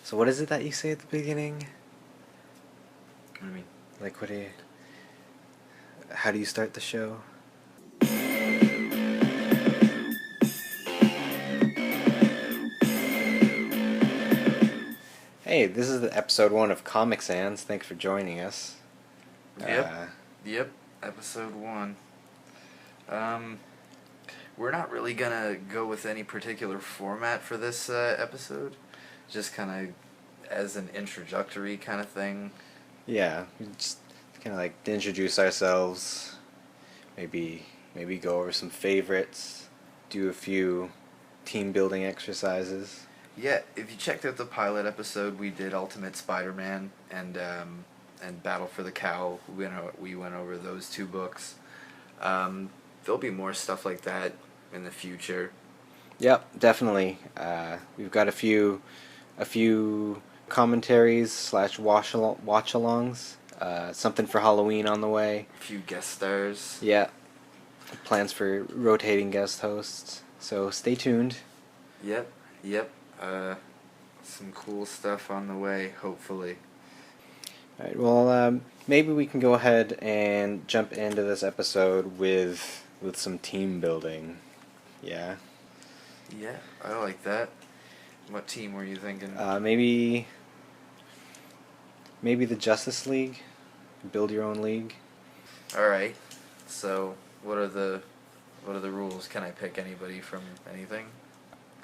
So what is it that you say at the beginning? What do you mean? Like, what do you... How do you start the show? Hey, this is the episode 1 of ComicSans. Thanks for joining us. Yep, episode 1. We're not really gonna go with any particular format for this episode. Just kind of as an introductory kind of thing. Yeah, we just kind of like to introduce ourselves, maybe go over some favorites, do a few team building exercises. Yeah, if you checked out the pilot episode, we did Ultimate Spider-Man and Battle for the Cowl. We went over those 2 books. There'll be more stuff like that in the future. Yep, definitely. We've got a few commentaries / watch-alongs. Something for Halloween on the way. A few guest stars. Yeah. Plans for rotating guest hosts. So stay tuned. Yep. Some cool stuff on the way, hopefully. Alright, well, maybe we can go ahead and jump into this episode with some team building. Yeah? Yeah, I like that. What team were you thinking? Maybe the Justice League. Build your own league. Alright, so what are the rules? Can I pick anybody from anything?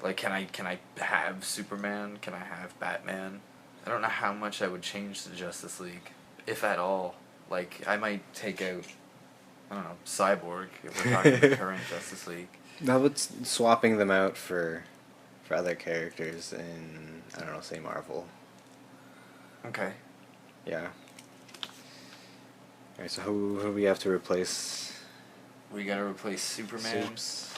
Like, can I have Superman? Can I have Batman? I don't know how much I would change the Justice League, if at all. Like, I might take out, I don't know, Cyborg, if we're talking the current Justice League. How about swapping them out for other characters in, I don't know, say Marvel? Okay. Yeah. Alright, so who do we have to replace? We gotta replace Superman. Supes.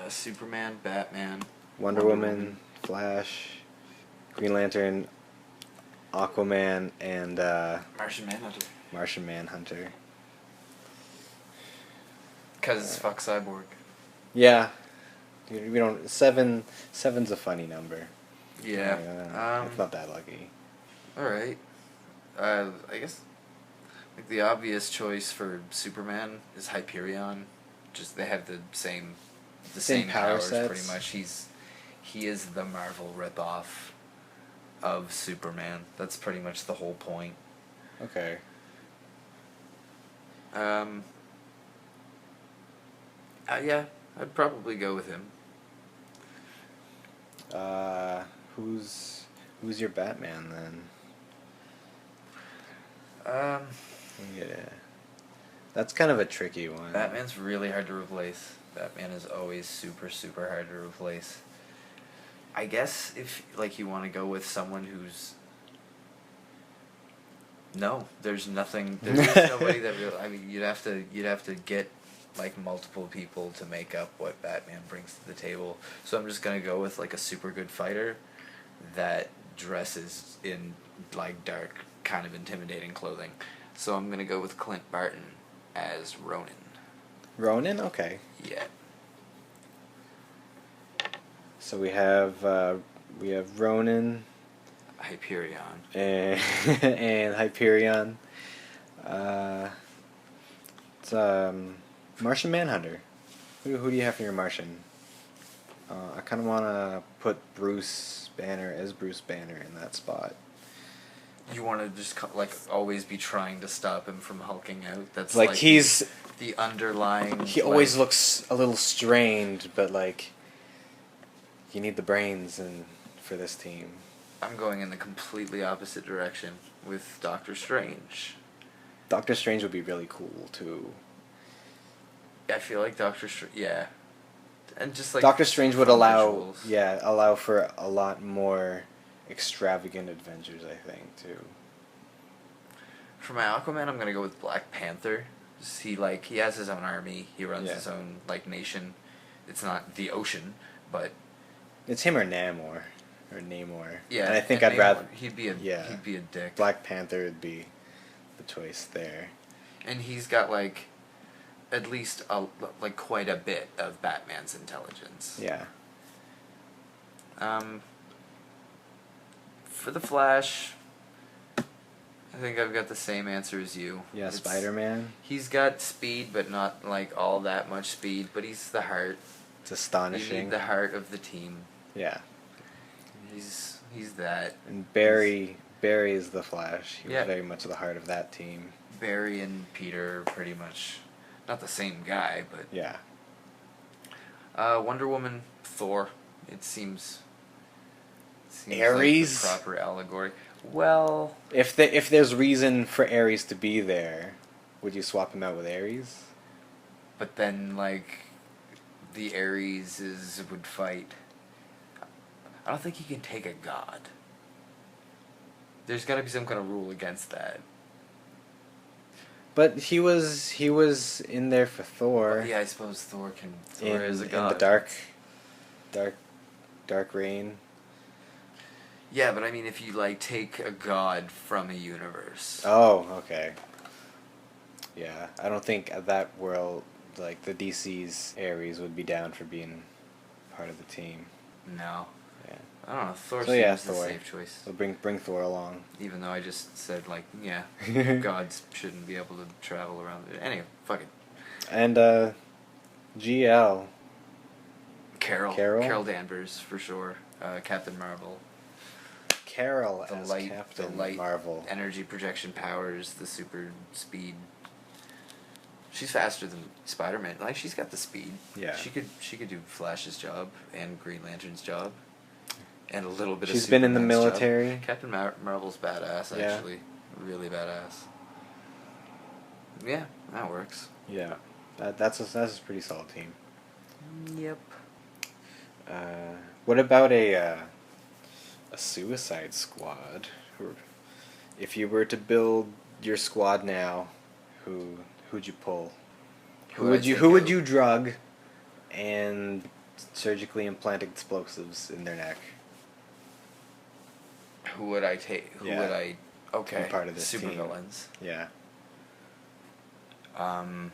Superman, Batman, Wonder Woman, Flash, Green Lantern, Aquaman, and Martian Manhunter. Because fuck Cyborg. Yeah. Dude, we don't... Seven's a funny number. Yeah. It's not that lucky. Alright. I guess like the obvious choice for Superman is Hyperion. Just they have the same Power powers sets. pretty much. He is the Marvel ripoff of Superman. That's pretty much the whole point. Okay. Yeah, I'd probably go with him. Who's your Batman then? Yeah. That's kind of a tricky one. Batman's really hard to replace. Batman is always super, super hard to replace. I guess if you want to go with someone who's... No, there's nothing. There's nobody that really... I mean, you'd have to get multiple people to make up what Batman brings to the table. So I'm just gonna go with a super good fighter that dresses in dark, kind of intimidating clothing. So I'm gonna go with Clint Barton as Ronin. Ronin? Okay. Yeah. So we have Ronin, Hyperion. and Hyperion. It's Martian Manhunter. Who do you have for your Martian? I kind of want to put Bruce Banner as Bruce Banner in that spot. You want to just always be trying to stop him from hulking out. That's he's the underlying. He always looks a little strained, but you need the brains for this team. I'm going in the completely opposite direction with Doctor Strange. Doctor Strange would be really cool too. I feel like Doctor Strange, yeah, and just Doctor Strange would allow visuals. For a lot more extravagant adventures, I think, too. For my Aquaman, I'm gonna go with Black Panther. He has his own army. He runs his own nation. It's not the ocean, but it's him or Namor. Yeah, and I think I'd rather he'd be a dick. Black Panther would be the choice there. And he's got at least quite a bit of Batman's intelligence. Yeah. For the Flash, I think I've got the same answer as you. Yeah, Spider-Man. He's got speed, but not like all that much speed. But he's the heart. It's astonishing. You need the heart of the team. Yeah. He's that. And Barry is the Flash. He was very much the heart of that team. Barry and Peter are pretty much not the same guy, but yeah. Wonder Woman, Thor. It seems Ares, like the proper allegory. Well, if there's reason for Ares to be there, would you swap him out with Ares? But then like the Areses would fight. I don't think he can take a god. There's got to be some kind of rule against that. But he was in there for Thor. Well, yeah, I suppose Thor is a god. In the dark reign. Yeah, but I mean, if you like take a god from a universe. Oh, okay. Yeah, I don't think that world, like the DC's Ares, would be down for being part of the team. No. Yeah. I don't know. Thor so seems Thor. the safe choice. So bring Thor along. Even though I just said like, yeah, gods shouldn't be able to travel around. Anyway, fuck it. And GL. Carol Danvers for sure. Captain Marvel. Carol as Captain the light Marvel. Energy projection powers, the super speed. She's faster than Spider-Man. Like she's got the speed. Yeah. She could do Flash's job and Green Lantern's job, and a little bit. She's of been in the Superman's military. Job. Captain Marvel's badass. Actually, really badass. Yeah, that works. Yeah, that's a pretty solid team. Yep. What about a Suicide Squad? If you were to build your squad now, who'd you pull? Who would you drug and surgically implant explosives in their neck? Who would I take? Who would I? Okay. Be part of this team. Supervillains. Yeah. I'd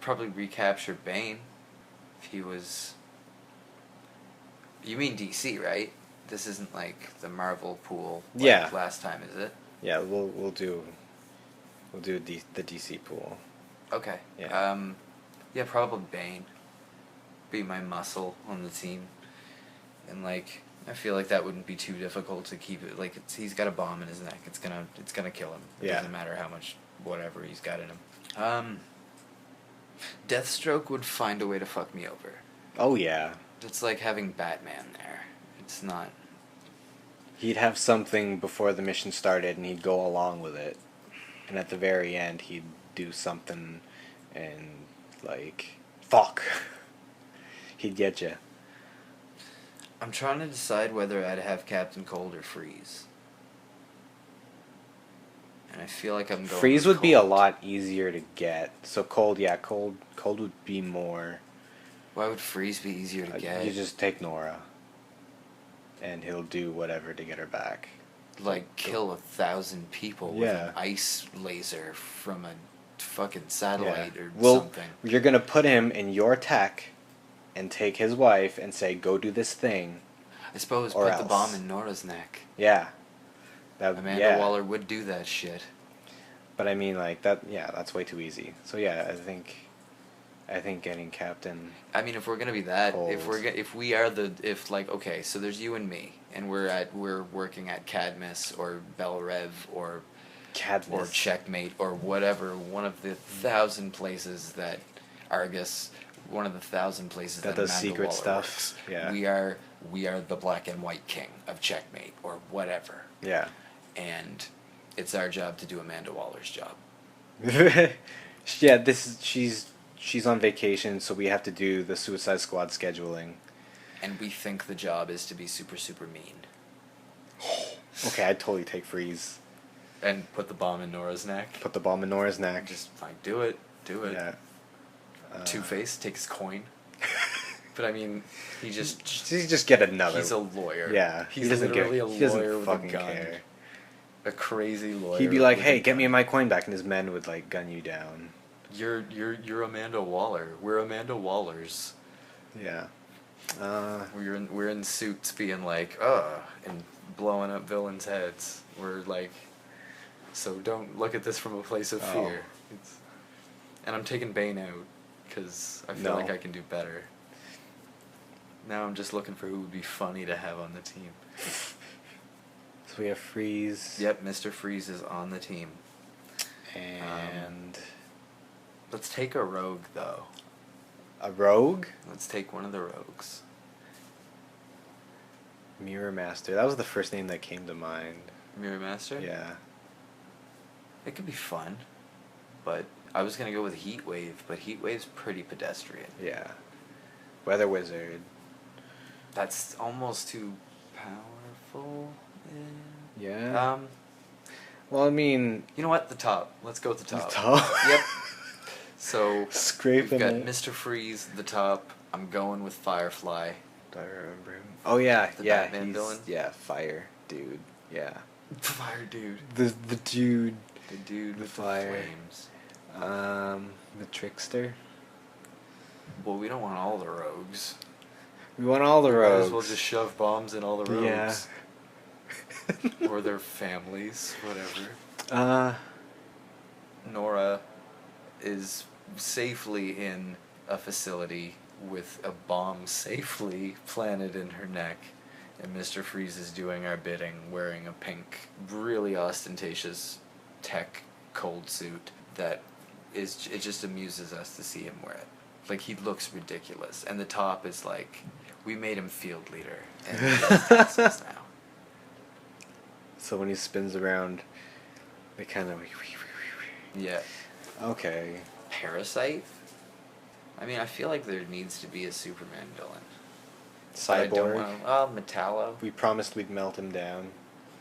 probably recapture Bane if he was. You mean DC, right? This isn't like the Marvel pool like last time, is it? Yeah, we'll do the DC pool. Okay. Yeah. Yeah, probably Bane. Be my muscle on the team, and like I feel like that wouldn't be too difficult to keep it. Like he's got a bomb in his neck. It's gonna kill him. It doesn't matter how much whatever he's got in him. Deathstroke would find a way to fuck me over. Oh yeah. It's like having Batman there. It's not. He'd have something before the mission started, and he'd go along with it, and at the very end, he'd do something, and like fuck. He'd get you. I'm trying to decide whether I'd have Captain Cold or Freeze. And I feel like I'm going Freeze with would be a Cold. lot easier to get. So Cold would be more. Why would Freeze be easier to get? You just take Nora, and he'll do whatever to get her back. Like kill 1,000 people with an ice laser from a fucking satellite or something. You're gonna put him in your tech, and take his wife and say, "Go do this thing." I suppose or put else. the bomb in Nora's neck. Yeah. Amanda Waller would do that shit. But I mean, like that. Yeah, that's way too easy. So yeah, I think getting Captain. I mean, if we're gonna be that, Cold. if like okay, so there's you and me, and we're working at Cadmus or Belrev or Checkmate or whatever, one of the 1,000 places that Argus, one of the 1,000 places that does Amanda secret Waller stuff. works. Yeah. We are the black and white king of Checkmate or whatever. Yeah. And it's our job to do Amanda Waller's job. Yeah, she's on vacation, so we have to do the Suicide Squad scheduling. And we think the job is to be super, super mean. Okay, I'd totally take Freeze. And put the bomb in Nora's neck. Put the bomb in Nora's neck. Just like do it. Yeah. Two-Face takes coin. But I mean, he just get another. He's a lawyer. Yeah, he's literally a lawyer with a gun. Care. A crazy lawyer. He'd be like, "Hey, get me my coin back," and his men would like gun you down. You're Amanda Waller. We're Amanda Wallers. Yeah. We're in suits being like, and blowing up villains' heads. We're like, so don't look at this from a place of fear. And I'm taking Bane out because I feel like I can do better. Now I'm just looking for who would be funny to have on the team. So we have Freeze. Yep, Mr. Freeze is on the team. And let's take a rogue, though. A rogue? Let's take one of the rogues. Mirror Master. That was the first name that came to mind. Mirror Master? Yeah. It could be fun, but I was going to go with Heat Wave, but Heat Wave's pretty pedestrian. Yeah. Weather Wizard. That's almost too powerful. Yeah. Well, I mean... You know what? The top. Let's go with the top. The top? Yep. So, Scraping we've got it. Mr. Freeze, the top. I'm going with Firefly. Do I remember him? Oh, yeah. The yeah, Batman villain? Yeah, Fire Dude. Yeah. Fire Dude. The dude. The dude with fire. the flames. The Trickster. Well, we don't want all the rogues. We want all the Might rogues. as well just shove bombs in all the rogues. Yeah. Or their families, whatever. Nora is safely in a facility with a bomb safely planted in her neck, and Mr. Freeze is doing our bidding wearing a pink, really ostentatious tech cold suit that it just amuses us to see him wear it. Like, he looks ridiculous, and the top is like, we made him field leader, and he has tassels now. So when he spins around, they kind of... Yeah. Okay. Parasite? I mean, I feel like there needs to be a Superman villain. Cyborg. Metallo. We promised we'd melt him down.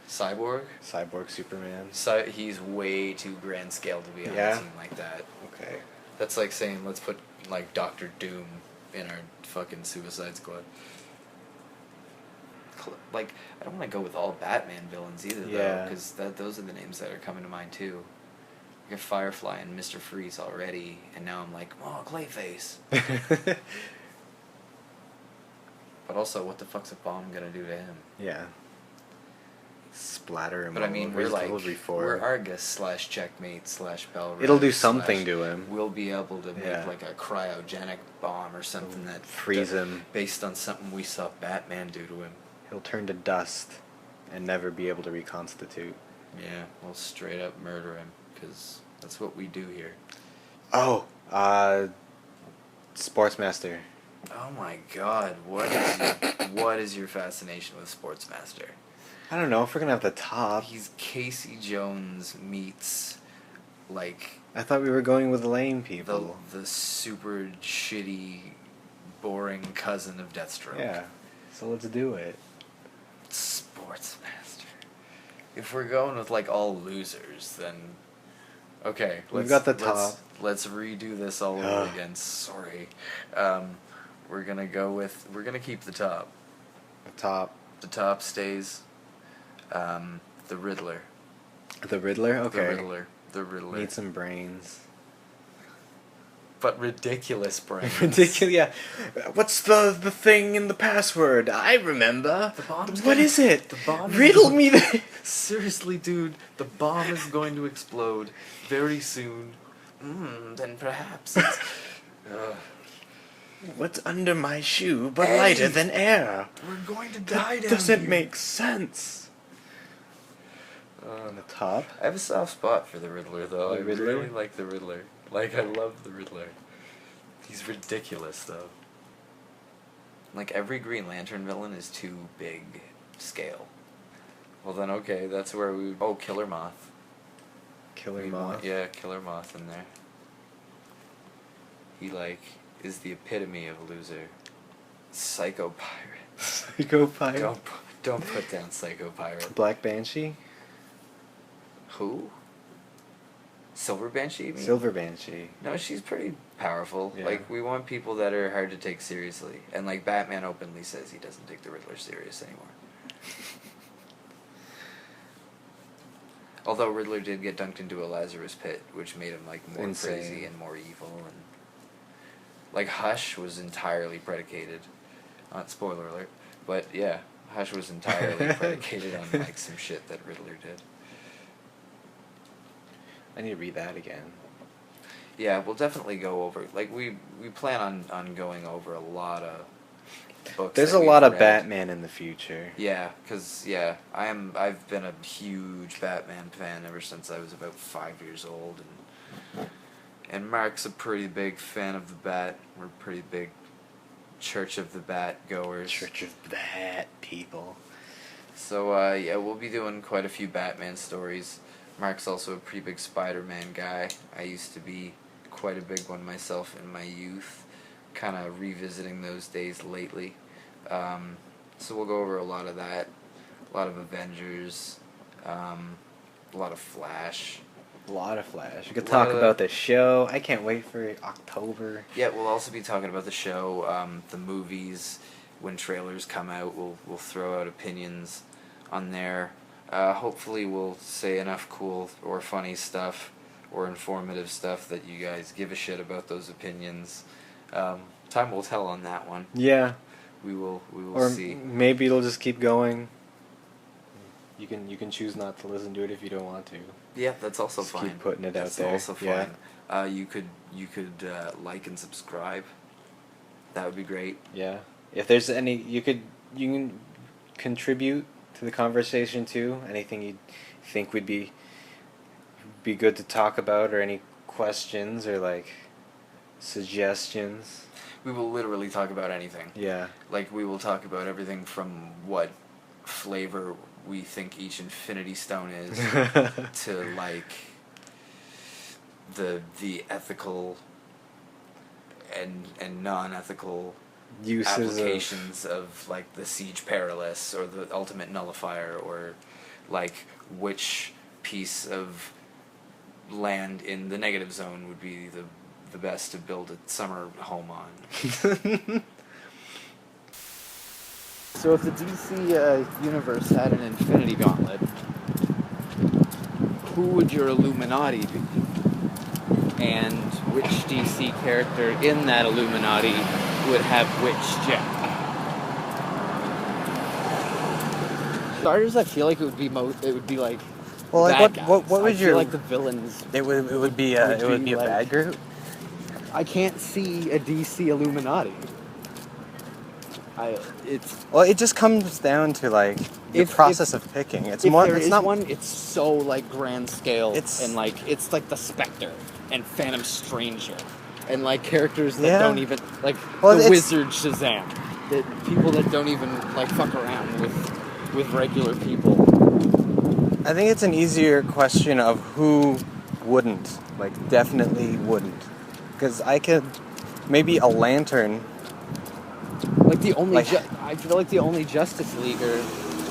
Cyborg? Cyborg Superman. He's way too grand scale to be on Yeah? a team like that. Okay. That's like saying, let's put, like, Dr. Doom in our fucking Suicide Squad. Like, I don't want to go with all Batman villains either, though, because those are the names that are coming to mind, too. We got Firefly and Mr. Freeze already, and now I'm like, oh, Clayface. But also, what the fuck's a bomb gonna do to him? Yeah. Splatter him. But I mean, we're like, before. we're Argus / Checkmate / Bell. It'll do something to him. We'll be able to make like a cryogenic bomb or something that freeze him based on something we saw Batman do to him. He'll turn to dust and never be able to reconstitute. Yeah, we'll straight up murder him because that's what we do here. Oh, Sportsmaster. Oh my God! What is your fascination with Sportsmaster? I don't know if we're gonna have the top. He's Casey Jones meets, like... I thought we were going with lame people. The super shitty, boring cousin of Deathstroke. Yeah, so let's do it. Sportsmaster. If we're going with, like, all losers, then... Okay, we've got the top. Let's redo this all over again. Sorry. We're gonna keep the top. The top. The top stays... the Riddler. The Riddler? Okay. The Riddler. Need some brains. But ridiculous brains. Ridiculous, yeah. What's the thing in the password? I remember. The bomb's What is it? The bomb Riddle me this. Seriously, dude, the bomb is going to explode very soon. Then perhaps it's... What's under my shoe but lighter than air? We're going to die down Doesn't here. make sense. On the top. I have a soft spot for the Riddler, though. The Riddler? I really like the Riddler. Like, I love the Riddler. He's ridiculous, though. Like, every Green Lantern villain is too big scale. Well, then, okay, that's where we... Oh, Killer Moth. Killer Moth? Yeah, Killer Moth in there. He, like, is the epitome of a loser. Psycho Pirate. Psycho Pirate? Don't put down Psycho Pirate. Black Banshee? Who? Silver Banshee, you mean? Silver Banshee. No, she's pretty powerful. Yeah. Like, we want people that are hard to take seriously. And, like, Batman openly says he doesn't take the Riddler serious anymore. Although Riddler did get dunked into a Lazarus pit, which made him, like, more Insane. crazy and more evil. And like, Hush was entirely predicated Not spoiler alert. But yeah, Hush was entirely predicated on like some shit that Riddler did. I need to read that again. Yeah, we'll definitely go over. Like we plan on going over a lot of books. There's that a we've lot of read. Batman in the future. Yeah, because I've been a huge Batman fan ever since I was about 5 years old, and Mark's a pretty big fan of the Bat. We're pretty big Church of the Bat goers. Church of Bat people. So yeah, we'll be doing quite a few Batman stories. Mark's also a pretty big Spider-Man guy. I used to be quite a big one myself in my youth. Kind of revisiting those days lately. So we'll go over a lot of that. A lot of Avengers. A lot of Flash. A lot of Flash. We could talk about the show. I can't wait for October. Yeah, we'll also be talking about the show, the movies. When trailers come out, we'll throw out opinions on there. Hopefully we'll say enough cool or funny stuff or informative stuff that you guys give a shit about those opinions. Time will tell on that one. Yeah. We will or see. Maybe it'll just keep going. You can choose not to listen to it if you don't want to. Yeah, that's also just fine. Keep putting it that's out there. Also fine. Yeah. You could like and subscribe. That would be great. Yeah. If there's any, you can contribute to the conversation too. Anything you think would be good to talk about, or any questions or like suggestions. We will literally talk about anything. Yeah. Like we will talk about everything from what flavor we think each Infinity Stone is to like the ethical and non-ethical uses applications of like the Siege Perilous or the Ultimate Nullifier, or like which piece of land in the negative zone would be the best to build a summer home on. So if the DC universe had an Infinity Gauntlet, who would your Illuminati be? And which DC character in that Illuminati would have which gem? Starters, I feel like it would be like well, like bad guys. what would I your feel like the villains? It would be a like, bad group. I can't see a DC Illuminati. Well, it just comes down to like the process of picking. It's if more. There it's is not one. It's so like grand scale. It's and like it's like the Spectre and Phantom Stranger and like characters that don't even like the Wizard Shazam. That people that don't even like fuck around with regular people. I think it's an easier question of who wouldn't, like definitely wouldn't, because I could maybe a Lantern. Like the only, I feel like the only Justice Leaguer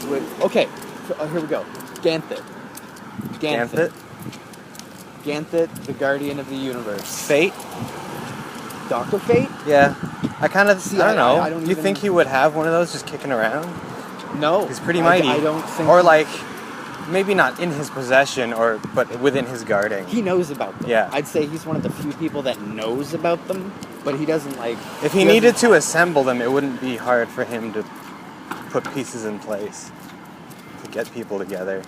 would. Okay, here we go. Ganthet, the Guardian of the Universe. Fate. Dr. Fate. Yeah, I kind of see. I don't know. I don't you think he would have one of those just kicking around? No, he's pretty mighty. I don't think. Or like, maybe not in his possession, but within his guarding. He knows about them. Yeah, I'd say he's one of the few people that knows about them. But he doesn't like... If he needed to assemble them, it wouldn't be hard for him to put pieces in place to get people together.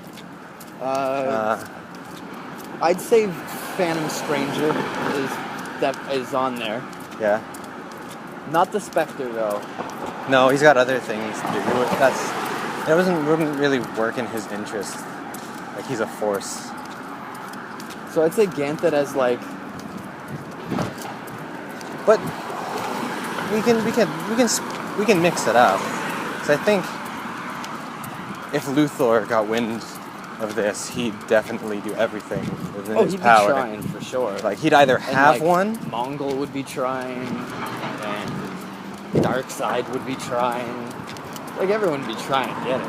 I'd say Phantom Stranger is on there. Yeah. Not the Spectre, though. No, he's got other things to do. It wouldn't really work in his interest. Like, he's a force. So I'd say Ganthet as, like... But we can mix it up. Because I think if Luthor got wind of this, he'd definitely do everything within his power. Oh, he'd be trying for sure. Like he'd either have one. Mongol would be trying, and Darkseid would be trying. Like everyone would be trying to get it.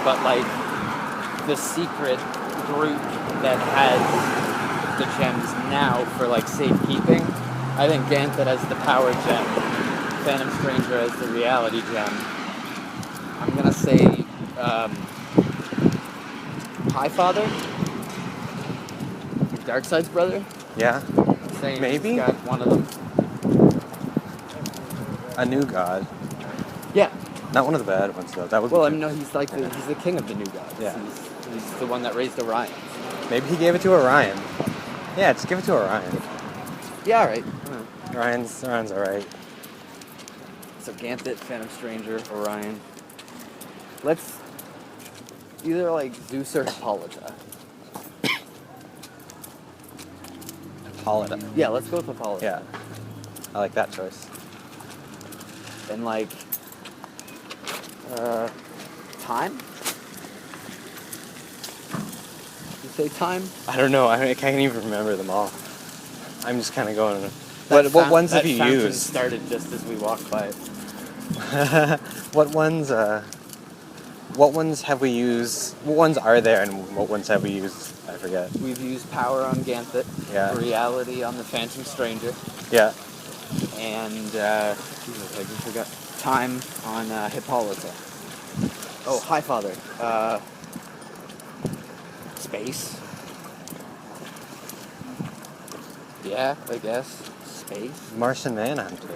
But like the secret group that has the gems now for like safekeeping. I think Ganthet has the power gem, Phantom Stranger has the reality gem. I'm gonna say Highfather, Darkseid's brother. Yeah, Saying maybe he's got one of them. A new god. Yeah. Not one of the bad ones though. That would. Well, be I mean, no, he's like he's the king of the new gods. Yeah. He's the one that raised Orion. Maybe he gave it to Orion. Yeah, just give it to Orion. Yeah, all right. Orion's alright. So Ganthet, Phantom Stranger, Orion. Let's either like Zeus or Hippolyta. Hippolyta. Yeah, let's go with Hippolyta. Yeah. I like that choice. And like time? You say time? I don't know. I can't even remember them all. I'm just kind of going. That What ones have that you fountain used? started just as we walked by it. What ones? What ones have we used? What ones are there, and what ones have we used? I forget. We've used power on Ganthet, Yeah. reality on the Phantom Stranger, Yeah. and Jesus, I just forgot time on Hippolyta. Oh, Highfather. Space. Yeah, I guess. Space. Martian Manhunter.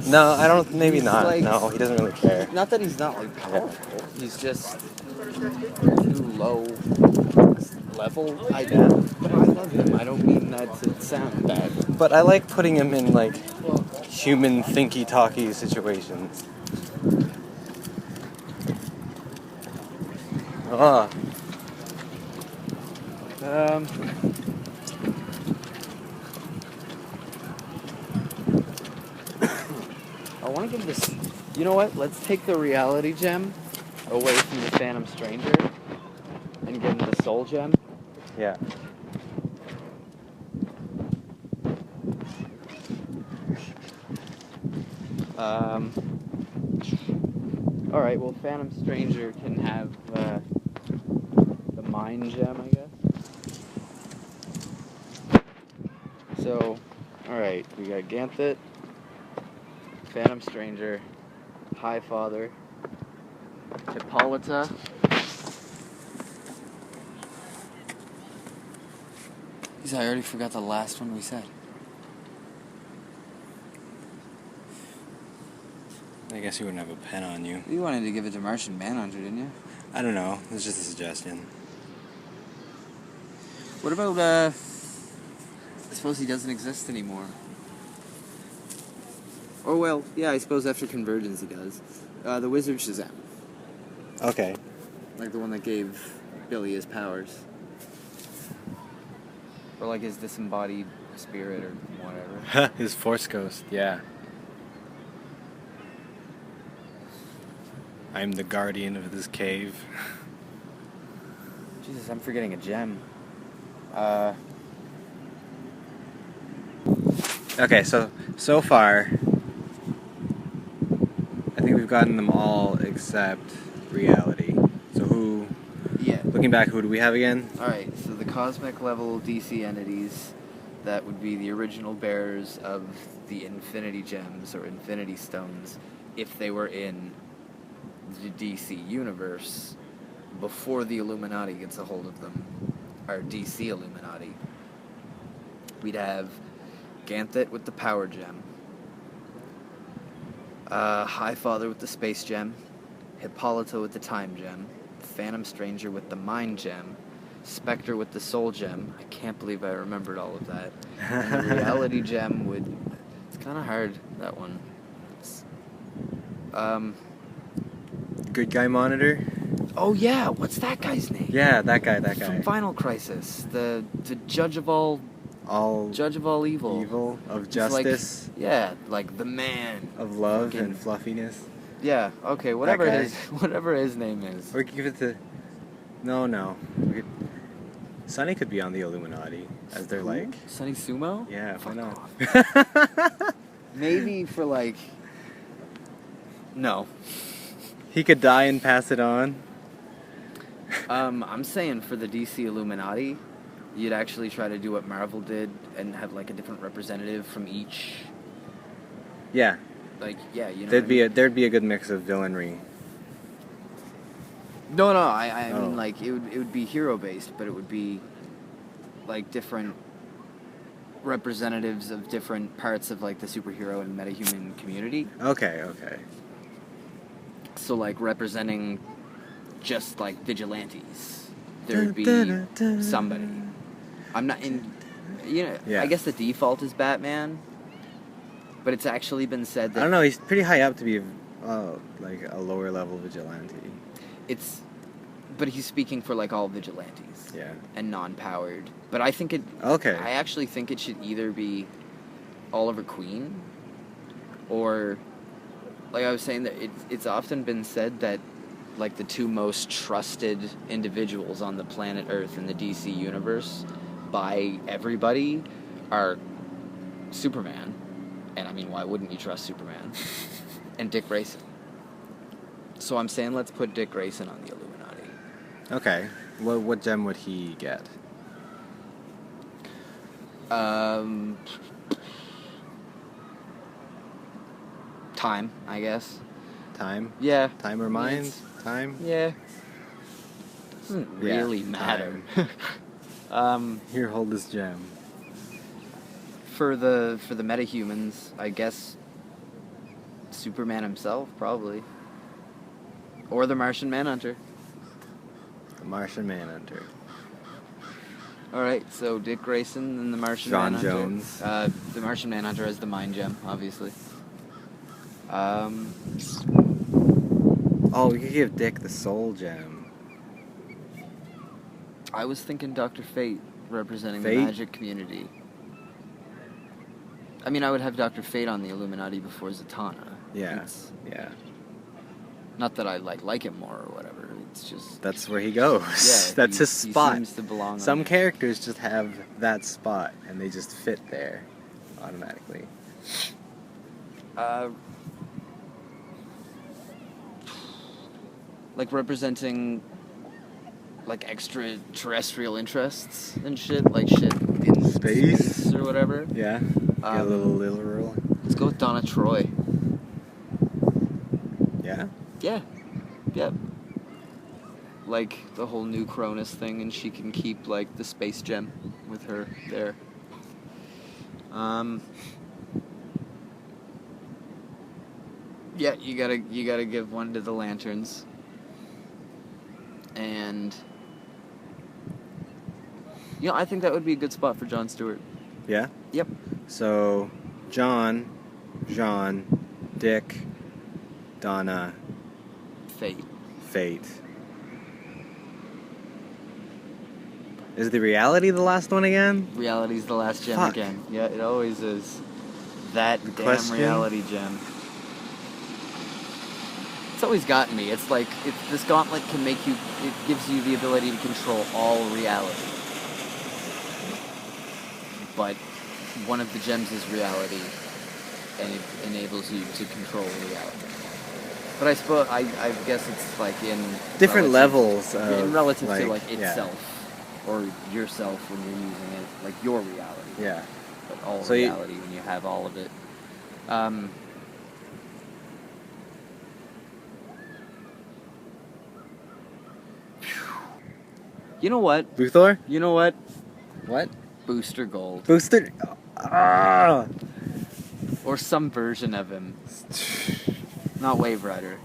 No, I don't. Maybe He's not. like- No, he doesn't really care. Not that he's not like powerful. He's just too low level. But I love him. I don't mean that to sound bad. But I like putting him in like human thinky-talky situations. Ah, I want to give this. You know what? Let's take the reality gem away from the Phantom Stranger and give him the soul gem. yeah. All right. Well, Phantom Stranger can have the mind gem, I guess. So, all right. We got Ganthet, Phantom Stranger, Highfather, Hippolyta. Geez, I already forgot the last one we said. I guess you wouldn't have a pen on you. You wanted to give it to Martian Manhunter, didn't you? I don't know. It's just a suggestion. What about, I suppose he doesn't exist anymore. Oh, well, yeah, I suppose after Convergence he does. The Wizard Shazam. Okay. Like the one that gave Billy his powers. Or like his disembodied spirit or whatever. His Force Ghost. Yeah. I'm the guardian of this cave. Jesus, I'm forgetting a gem. Okay, so far, I think we've gotten them all except reality. So who? Yeah. Looking back, who do we have again? Alright, so the cosmic level DC entities, that would be the original bearers of the Infinity Gems or Infinity Stones, if they were in the DC universe before the Illuminati gets a hold of them, or DC Illuminati. We'd have Ganthet with the Power Gem, Highfather with the Space Gem, Hippolyta with the Time Gem, Phantom Stranger with the Mind Gem, Spectre with the Soul Gem. I can't believe I remembered all of that. And the Reality Gem would... It's kind of hard, that one. It's, Good Guy Monitor? oh yeah, what's that guy's name? Yeah, that guy. From Final Crisis, the judge of all evil. Evil of He's like- justice, yeah, like the man. of love fucking- and fluffiness. Yeah, okay, whatever guy. whatever his name is. Or give it to... No. Sonny could be on the Illuminati, as they're Who? like... Sonny Sumo? Yeah, why Fuck not? off. Maybe for like... No. He could die and pass it on. I'm saying for the DC Illuminati, you'd actually try to do what Marvel did and have like a different representative from each. Yeah, Like, yeah, you know. there'd be a good mix of villainry. No, I Oh. mean like it would be hero based, but it would be like different representatives of different parts of like the superhero and metahuman community. Okay. So like representing just like vigilantes, there would be somebody. I'm not in. Yeah. I guess the default is Batman, but it's actually been said that I don't know. He's pretty high up to be like a lower level vigilante. but he's speaking for like all vigilantes. Yeah. And non-powered. But I think it. Okay. I actually think it should either be Oliver Queen, or like I was saying that it's often been said that like the two most trusted individuals on the planet Earth in the DC universe by everybody are Superman, and I mean, why wouldn't you trust Superman? And Dick Grayson. So I'm saying let's put Dick Grayson on the Illuminati. Okay. What gem would he get? Time, I guess. Time? Yeah. Time or mind? Time? Yeah. Doesn't really matter. Here, hold this gem. For the metahumans, I guess Superman himself, probably. Or the Martian Manhunter. The Martian Manhunter. Alright, so Dick Grayson and the Martian John Manhunter. Jones. The Martian Manhunter has the mind gem, obviously. Oh, we could give Dick the soul gem. I was thinking Dr. Fate, representing Fate? the magic community. I mean, I would have Dr. Fate on the Illuminati before Zatanna. Yeah. Yeah. Not that I like him more or whatever. It's just That's where he goes. Yeah, That's his spot. He seems to belong. Some on characters just have that spot, and they just fit there automatically. Like representing like extraterrestrial interests and shit, like shit in Space? or whatever. Yeah. Get a little literal. Let's go with Donna Troy. Yeah. Yeah. Yep. Like the whole new Cronus thing, and she can keep like the space gem with her there. Yeah, you gotta give one to the Lanterns. And I think that would be a good spot for Jon Stewart. Yeah? Yep. So, John, Dick, Donna, Fate. Fate. Is the reality the last one again? Reality's the last gem Fuck. again. Yeah, it always is. That Good damn question. reality gem. It's always gotten me. It's like, this gauntlet can make you, it gives you the ability to control all reality. But one of the gems is reality, and it enables you to control reality. But I suppose, I guess it's like in... Different levels of... in relative to like yeah. itself, or yourself when you're using it, like your reality. Yeah. But all So reality when you have all of it. You know what? Luthor? You know what? What? Booster Gold. Booster... Ah! Or some version of him. Not Wave Rider.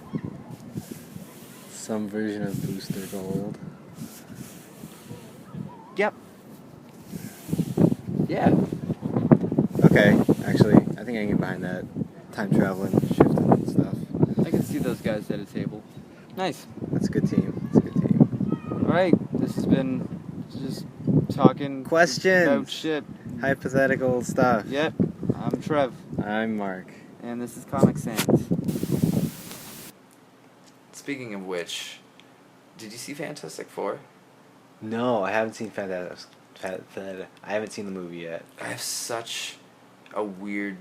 Some version of Booster Gold. Yep. Yeah. Okay, actually, I think I can get behind that. Time traveling, shifting and stuff. I can see those guys at a table. Nice. That's a good team. That's a good team. Alright, this has been just talking Questions. about shit. Hypothetical stuff. Yep. I'm Trev. I'm Mark. And this is ComicSans. Speaking of which, did you see Fantastic Four? No, I haven't seen I haven't seen the movie yet. I have such a weird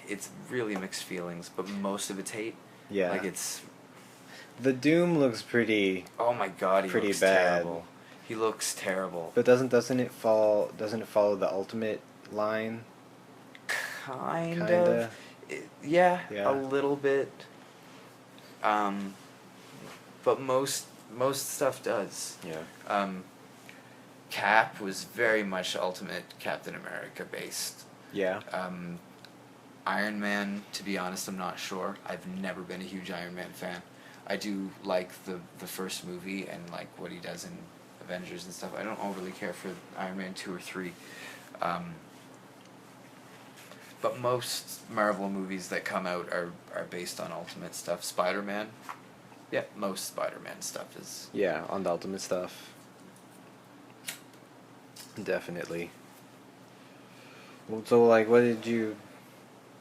it's really mixed feelings, but most of it's hate. Yeah. Like it's... The Doom looks pretty... Oh my god, he pretty looks bad. terrible. He looks terrible. But doesn't it follow the Ultimate line? Kind Kinda. of. Yeah, Yeah. a little bit. But most stuff does. Yeah. Cap was very much Ultimate Captain America based. Yeah. Iron Man, to be honest, I'm not sure. I've never been a huge Iron Man fan. I do like the first movie and like what he does in Avengers and stuff. I don't overly care for Iron Man 2 or 3. But most Marvel movies that come out are based on Ultimate stuff. Spider-Man, yeah, most Spider-Man stuff is... Yeah, on the Ultimate stuff. Definitely. Well, so, like, what did you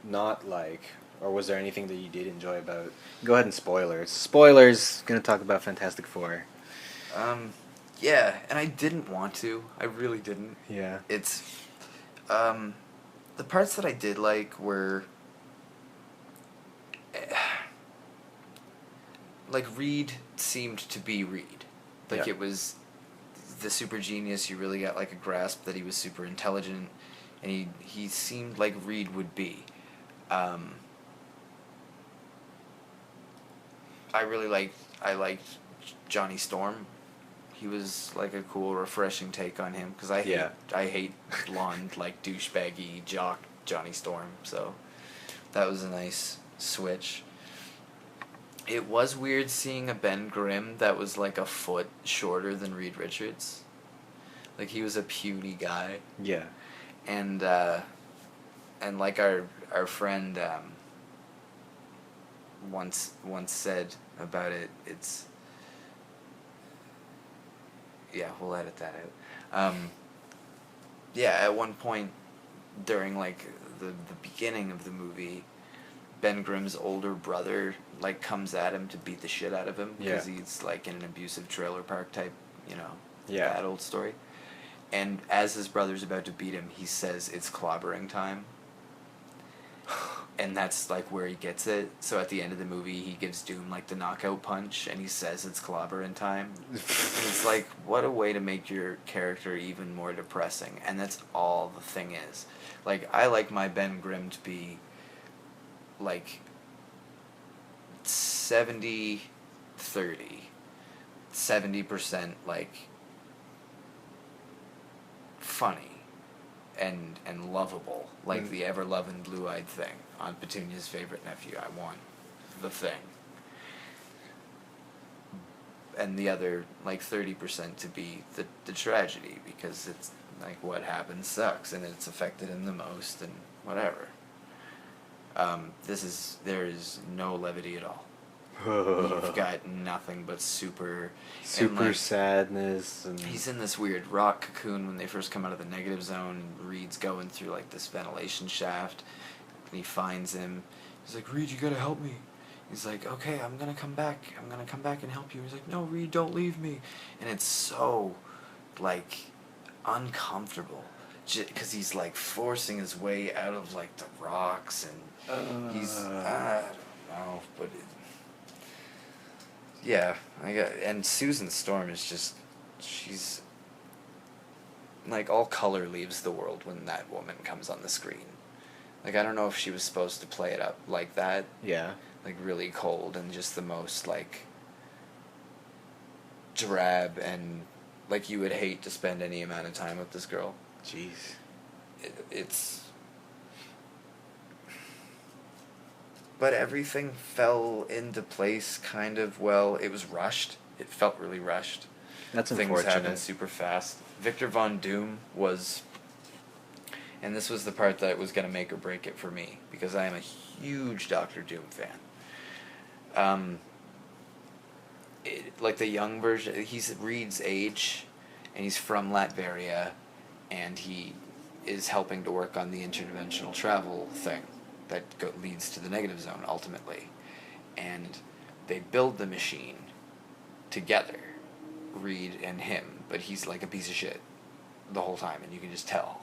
not like? Or was there anything that you did enjoy about... Go ahead and spoilers. Spoilers! Gonna talk about Fantastic Four. Yeah, and I didn't want to. I really didn't. Yeah. It's... the parts that I did like were... like, Reed seemed to be Reed. Like, Yeah. it was the super genius. You really got, like, a grasp that he was super intelligent. And he seemed like Reed would be. I liked Johnny Storm. He was like a cool, refreshing take on him because I hate blonde like douchebaggy jock Johnny Storm. So that was a nice switch. It was weird seeing a Ben Grimm that was like a foot shorter than Reed Richards. Like he was a puny guy. Yeah. And like our friend once said about it, it's... Yeah, we'll edit that out. Yeah, at one point during like the beginning of the movie, Ben Grimm's older brother like comes at him to beat the shit out of him because he's like in an abusive trailer park type, that old story. And as his brother's about to beat him, he says it's clobbering time. And that's like where he gets it. So at the end of the movie, he gives Doom like the knockout punch, and he says it's clobbering time. And it's like, what a way to make your character even more depressing. And that's all the thing is. Like, I like my Ben Grimm to be like 70-30. 70% like funny and lovable, like the ever-loving blue-eyed thing. Aunt Petunia's favorite nephew. I want the thing. And the other, like 30% to be the tragedy, because it's like what happened sucks and it's affected him the most and whatever. There is no levity at all. You've got nothing but super sadness. And he's in this weird rock cocoon when they first come out of the negative zone, and Reed's going through like this ventilation shaft, and he finds him. He's like, Reed, you gotta help me. He's like, okay, I'm gonna come back and help you. He's like, no, Reed, don't leave me. And it's so like uncomfortable because he's like forcing his way out of like the rocks, and he's I don't know, but yeah, and Susan Storm is just, she's like, all color leaves the world when that woman comes on the screen. Like, I don't know if she was supposed to play it up like that. Yeah. Like, really cold and just the most, like, drab, and, like, you would hate to spend any amount of time with this girl. Jeez. It's... But everything fell into place kind of well. It was rushed. It felt really rushed. That's Things unfortunate. happened super fast. Victor Von Doom was... And this was the part that was going to make or break it for me, because I am a huge Doctor Doom fan. Like the young version, he's Reed's age, and he's from Latveria, and he is helping to work on the interdimensional travel thing that leads to the negative zone, ultimately. And they build the machine together, Reed and him, but he's like a piece of shit the whole time, and you can just tell.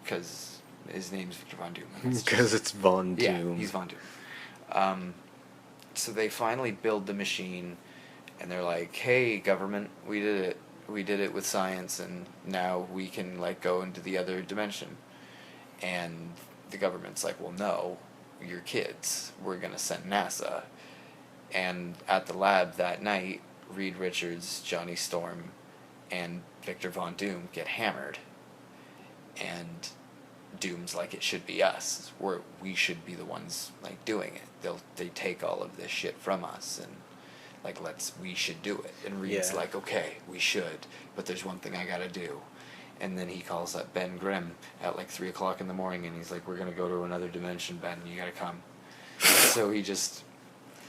Because his name's Victor Von Doom. Because it's Von Doom. Yeah, he's Von Doom. So they finally build the machine, and they're like, hey, government, we did it. We did it with science, and now we can, like, go into the other dimension. And the government's like, well, no, you're kids. We're going to send NASA. And at the lab that night, Reed Richards, Johnny Storm, and Victor Von Doom get hammered. And Doom's like, it should be us. We should be the ones like doing it. They take all of this shit from us, and like we should do it. And Reed's like, okay, we should, but there's one thing I gotta do. And then he calls up Ben Grimm at like 3 o'clock in the morning, and he's like, we're gonna go to another dimension, Ben. You gotta come.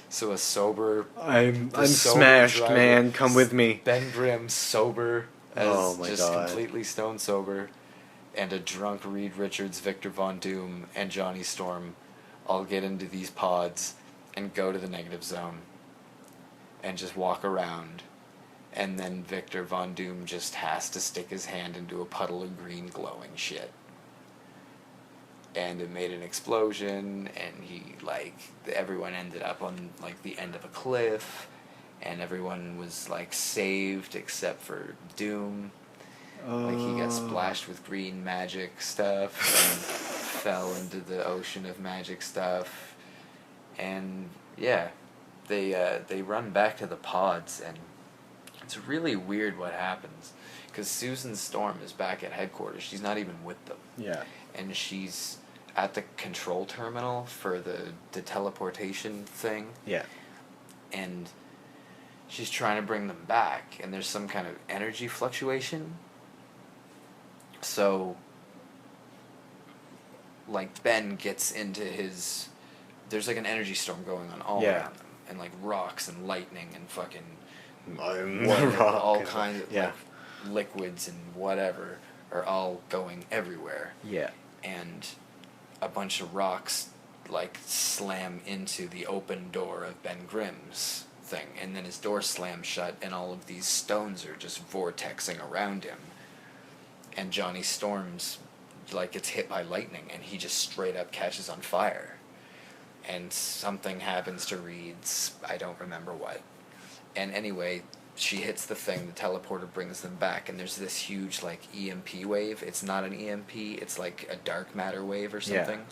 So a sober. I'm sober smashed, driver, man. Come with me. Ben Grimm sober as just God. completely stone sober, and a drunk Reed Richards, Victor Von Doom, and Johnny Storm all get into these pods and go to the negative zone and just walk around. And then Victor Von Doom just has to stick his hand into a puddle of green glowing shit. And it made an explosion, and everyone ended up on like the end of a cliff, and everyone was like saved except for Doom. Like he got splashed with green magic stuff and fell into the ocean of magic stuff. And yeah, they run back to the pods, and it's really weird what happens, because Susan Storm is back at headquarters. She's not even with them. Yeah. And she's at the control terminal for the teleportation thing. Yeah. And she's trying to bring them back, and there's some kind of energy fluctuation. So, like, Ben gets into his... There's, like, an energy storm going on all around them. And, like, rocks and lightning and fucking... all kinds of, like, liquids and whatever are all going everywhere. Yeah. And a bunch of rocks, like, slam into the open door of Ben Grimm's thing. And then his door slams shut, and all of these stones are just vortexing around him. And Johnny Storm's, like, gets hit by lightning, and he just straight up catches on fire. And something happens to Reed's, I don't remember what. And anyway, she hits the thing, the teleporter brings them back, and there's this huge, like, EMP wave. It's not an EMP, it's like a dark matter wave or something.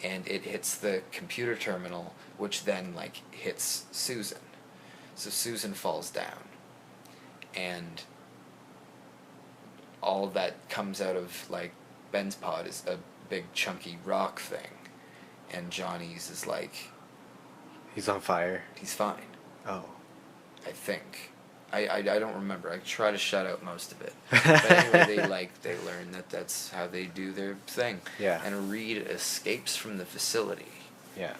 Yeah. And it hits the computer terminal, which then, like, hits Susan. So Susan falls down. And all that comes out of, like, Ben's pod is a big chunky rock thing. And Johnny's is like... He's on fire? He's fine. Oh. I think. I don't remember. I try to shut out most of it. But anyway, they learn that that's how they do their thing. Yeah. And Reed escapes from the facility. Yeah.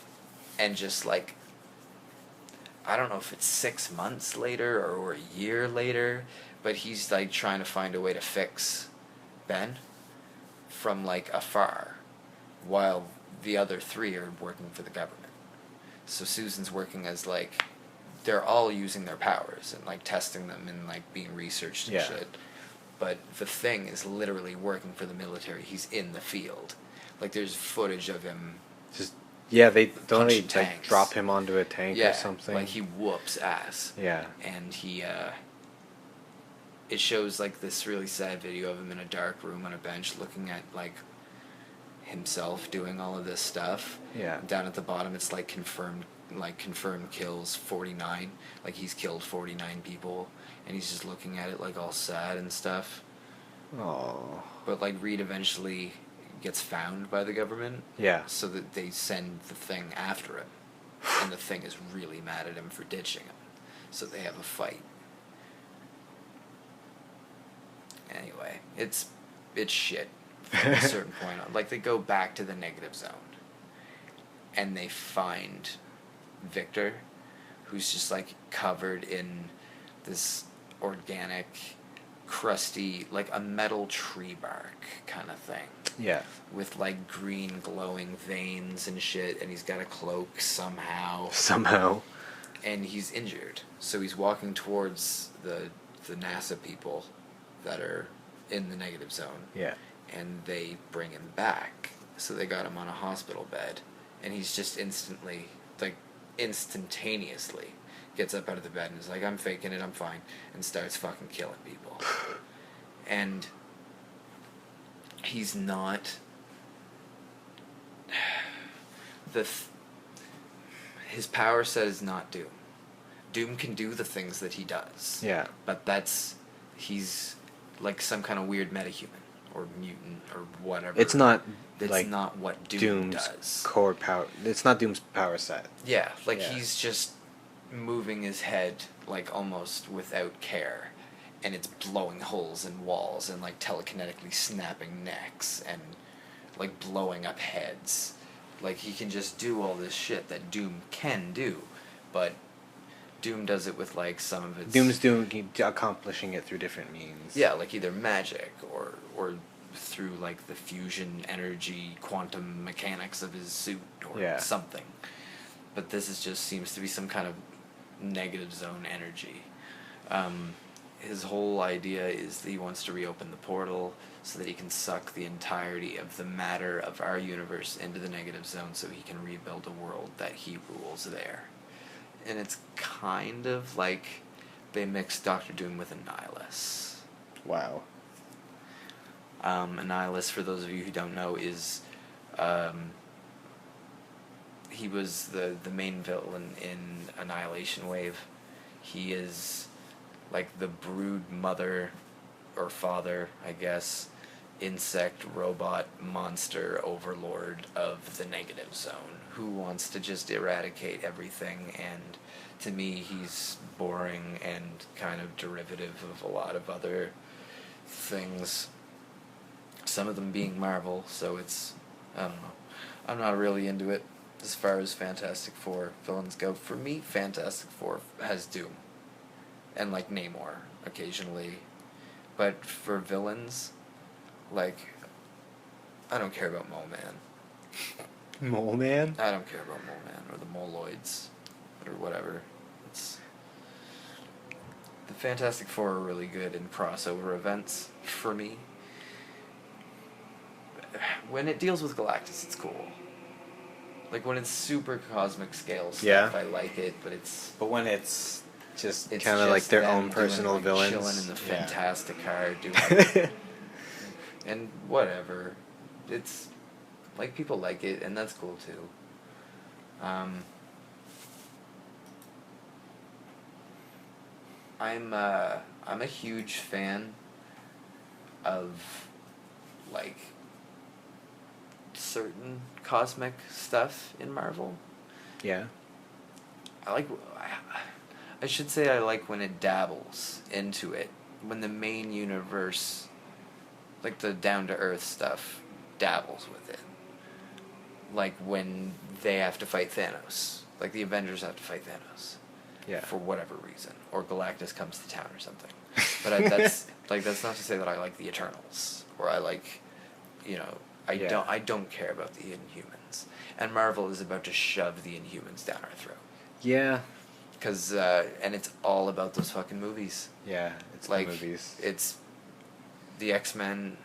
And just, like... I don't know if it's 6 months later or a year later... But he's, like, trying to find a way to fix Ben from, like, afar, while the other 3 are working for the government. So Susan's working as, like, they're all using their powers and, like, testing them and, like, being researched and shit. But the Thing is literally working for the military. He's in the field. Like, there's footage of him... they don't like, drop him onto a tank or something. Like, he whoops ass. Yeah. And he, it shows, like, this really sad video of him in a dark room on a bench looking at, like, himself doing all of this stuff. Yeah. Down at the bottom, it's, like, confirmed kills 49. Like, he's killed 49 people. And he's just looking at it, like, all sad and stuff. Oh. But, like, Reed eventually gets found by the government. Yeah. So that they send the Thing after him. And the Thing is really mad at him for ditching him. So they have a fight. Anyway, it's shit from a certain point on. Like, they go back to the negative zone, and they find Victor, who's just, like, covered in this organic, crusty, like a metal tree bark kind of thing. Yeah. With, like, green glowing veins and shit, and he's got a cloak somehow. And he's injured, so he's walking towards the NASA people that are in the negative zone. Yeah. And they bring him back. So they got him on a hospital bed. And he's just instantaneously gets up out of the bed and is like, I'm faking it, I'm fine. And starts fucking killing people. And he's not... His power set is not Doom. Doom can do the things that he does. Yeah. But he's like some kind of weird metahuman or mutant or whatever. It's not It's not what Doom Doom's does. core power. It's not Doom's power set. Yeah, like Yeah. he's just moving his head like almost without care, and it's blowing holes in walls and like telekinetically snapping necks and like blowing up heads. Like he can just do all this shit that Doom can do, but Doom does it with like some of its Doom's accomplishing it through different means. yeah, like either magic or through like the fusion energy quantum mechanics of his suit or Yeah. something. But this is just seems to be some kind of negative zone energy. His whole idea is that he wants to reopen the portal so that he can suck the entirety of the matter of our universe into the negative zone so he can rebuild a world that he rules there. And it's kind of like they mixed Doctor Doom with Annihilus. Wow. Annihilus, for those of you who don't know, is he was the main villain in Annihilation Wave. He is like the brood mother or father, I guess, insect, robot, monster overlord of the negative zone who wants to just eradicate everything, and to me he's boring and kind of derivative of a lot of other things, some of them being Marvel, so it's, I don't know, I'm not really into it as far as Fantastic Four villains go. For me, Fantastic Four has Doom and like Namor occasionally, but for villains, like, I don't care about Mole Man. Mole Man? I don't care about Mole Man or the Moloids or whatever. It's the Fantastic Four are really good in crossover events for me. When it deals with Galactus, it's cool. Like when it's super cosmic scale stuff, Yeah. I like it, but it's But when it's just it's kind of like just their them own personal doing, like, villains. chilling in the Yeah. Fantasticar, doing and whatever. It's like people like it, and that's cool too. I'm a huge fan of like certain cosmic stuff in Marvel. Yeah. I should say I like when it dabbles into it. When the main universe, like the down-to-earth stuff, dabbles with it. Like when they have to fight Thanos. Like the Avengers have to fight Thanos. Yeah. For whatever reason. Or Galactus comes to town or something. But that's not to say that I like the Eternals. Or I like, I don't care about the Inhumans. And Marvel is about to shove the Inhumans down our throat. Yeah. Cause and it's all about those fucking movies. Yeah, it's Like the movies. it's the X-Men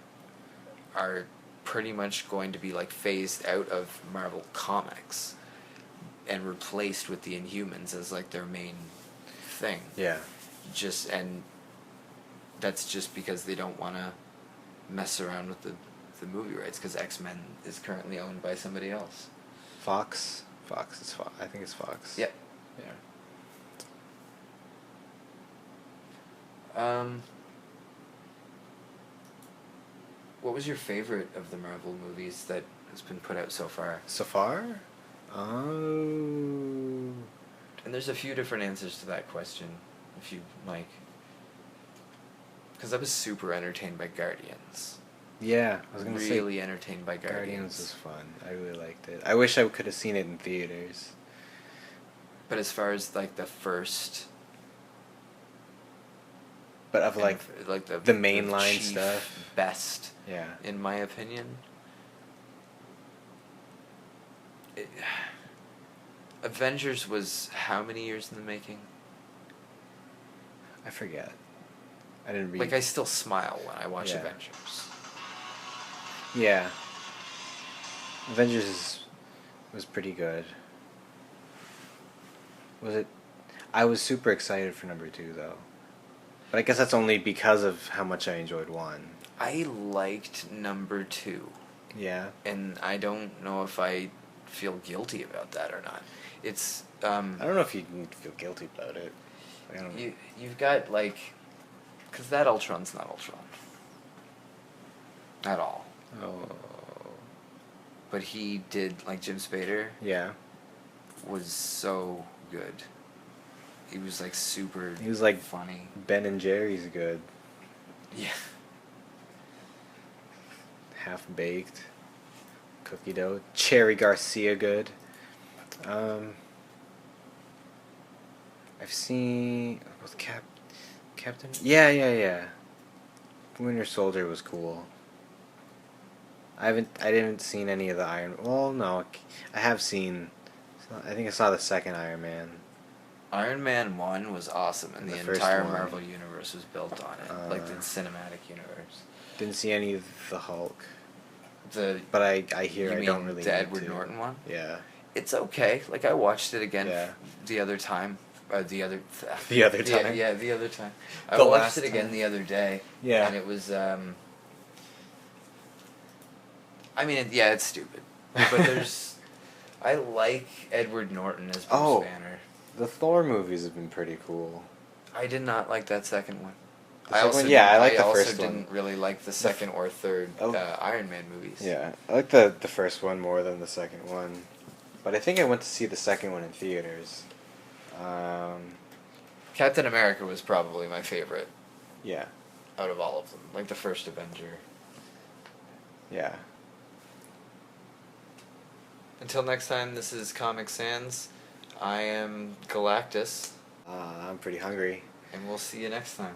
are pretty much going to be like phased out of Marvel Comics and replaced with the Inhumans as like their main thing. Yeah. And that's just because they don't want to mess around with the movie rights, because X-Men is currently owned by somebody else. Fox. I think it's Fox. Yep. Yeah. What was your favorite of the Marvel movies that has been put out so far? So far? Oh. And there's a few different answers to that question, if you like. Because I was super entertained by Guardians. Yeah, I was gonna say. Really entertained by Guardians was fun. I really liked it. I wish I could have seen it in theaters. But as far as like the first, But of like the mainline chief stuff. best, Yeah. in my opinion. Avengers was how many years in the making? I forget. I didn't read. Like I still smile when I watch Yeah. Avengers. Yeah. Was pretty good. Was it? I was super excited for number 2 though. But I guess that's only because of how much I enjoyed 1. I liked number 2. Yeah. And I don't know if I feel guilty about that or not. It's I don't know if you can feel guilty about it. I don't know. you've got like, Because that Ultron's not Ultron. At all. Oh. But he did, like, Jim Spader Yeah. was so good. He was, like, super He was like funny. Ben and Jerry's good. Yeah. Half baked. Cookie dough. Cherry Garcia good. I've seen was Captain. Yeah. Winter Soldier was cool. I didn't seen any of the Iron. Well, no, I have seen. I think I saw the second Iron Man. Iron Man 1 was awesome, and The the first entire one. Marvel universe was built on it, like the cinematic universe. Didn't see any of the Hulk, The but I hear you I mean don't really. the need Edward to. Norton one? Yeah. It's okay. Like, I watched it again Yeah. the other time. The other time. Yeah, the other time. I The watched last it again time. the other day. Yeah. And it was, I mean, yeah, it's stupid. But there's... I like Edward Norton as Bruce Banner. The Thor movies have been pretty cool. I did not like that second one. The second one? Yeah, I like the first also one. didn't really like the second or third Oh. Iron Man movies. Yeah, I like the first one more than the second one, but I think I went to see the second one in theaters. Captain America was probably my favorite Yeah, out of all of them. Like the first Avenger. yeah. Until next time, this is ComicSans. I am Galactus, I'm pretty hungry. and we'll see you next time.